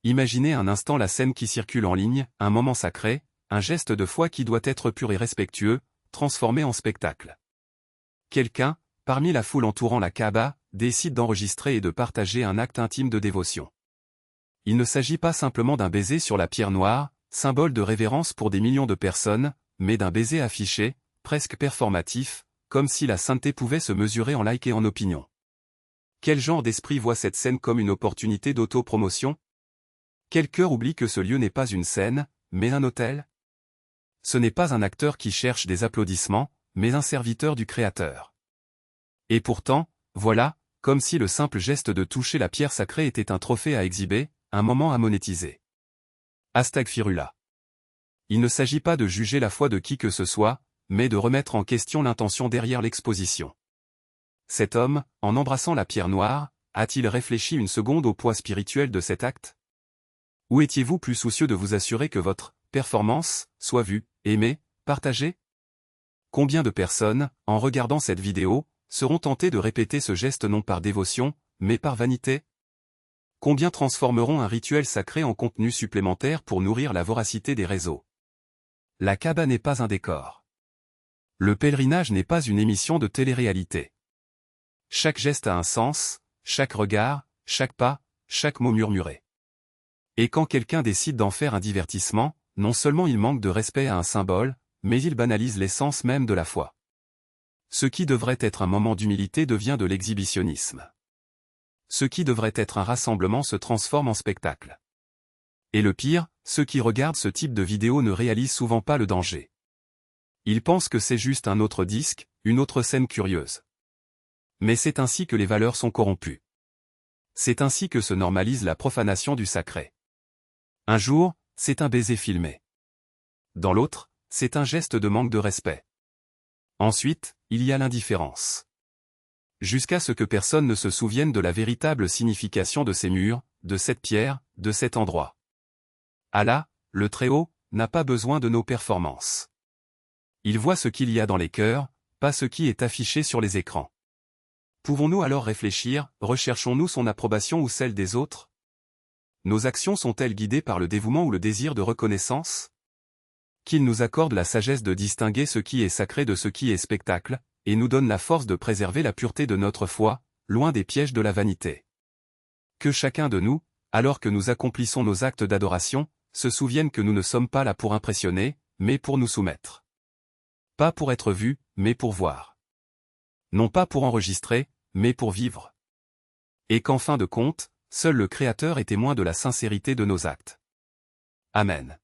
Imaginez un instant la scène qui circule en ligne, un moment sacré, un geste de foi qui doit être pur et respectueux, transformé en spectacle. Quelqu'un, parmi la foule entourant la Kaaba, décide d'enregistrer et de partager un acte intime de dévotion. Il ne s'agit pas simplement d'un baiser sur la pierre noire, symbole de révérence pour des millions de personnes, mais d'un baiser affiché, presque performatif, comme si la sainteté pouvait se mesurer en likes et en opinion. Quel genre d'esprit voit cette scène comme une opportunité d'auto-promotion? Quel cœur oublie que ce lieu n'est pas une scène, mais un autel? Ce n'est pas un acteur qui cherche des applaudissements, mais un serviteur du Créateur. Et pourtant, voilà, comme si le simple geste de toucher la pierre sacrée était un trophée à exhiber, un moment à monétiser. Astaghfirullah. Il ne s'agit pas de juger la foi de qui que ce soit, mais de remettre en question l'intention derrière l'exposition. Cet homme, en embrassant la pierre noire, a-t-il réfléchi une seconde au poids spirituel de cet acte? Ou étiez-vous plus soucieux de vous assurer que votre performance soit vue, aimée, partagée? Combien de personnes, en regardant cette vidéo, seront tentées de répéter ce geste non par dévotion, mais par vanité? Combien transformeront un rituel sacré en contenu supplémentaire pour nourrir la voracité des réseaux? La Kaaba n'est pas un décor. Le pèlerinage n'est pas une émission de télé-réalité. Chaque geste a un sens, chaque regard, chaque pas, chaque mot murmuré. Et quand quelqu'un décide d'en faire un divertissement, non seulement il manque de respect à un symbole, mais il banalise l'essence même de la foi. Ce qui devrait être un moment d'humilité devient de l'exhibitionnisme. Ce qui devrait être un rassemblement se transforme en spectacle. Et le pire, ceux qui regardent ce type de vidéo ne réalisent souvent pas le danger. Ils pensent que c'est juste un autre disque, une autre scène curieuse. Mais c'est ainsi que les valeurs sont corrompues. C'est ainsi que se normalise la profanation du sacré. Un jour, c'est un baiser filmé. Dans l'autre, c'est un geste de manque de respect. Ensuite, il y a l'indifférence. Jusqu'à ce que personne ne se souvienne de la véritable signification de ces murs, de cette pierre, de cet endroit. Allah, le Très-Haut, n'a pas besoin de nos performances. Il voit ce qu'il y a dans les cœurs, pas ce qui est affiché sur les écrans. Pouvons-nous alors réfléchir, recherchons-nous son approbation ou celle des autres? Nos actions sont-elles guidées par le dévouement ou le désir de reconnaissance? Qu'il nous accorde la sagesse de distinguer ce qui est sacré de ce qui est spectacle, et nous donne la force de préserver la pureté de notre foi, loin des pièges de la vanité. Que chacun de nous, alors que nous accomplissons nos actes d'adoration, se souvienne que nous ne sommes pas là pour impressionner, mais pour nous soumettre. Pas pour être vus, mais pour voir. Non pas pour enregistrer, mais pour vivre. Et qu'en fin de compte, seul le Créateur est témoin de la sincérité de nos actes. Amen.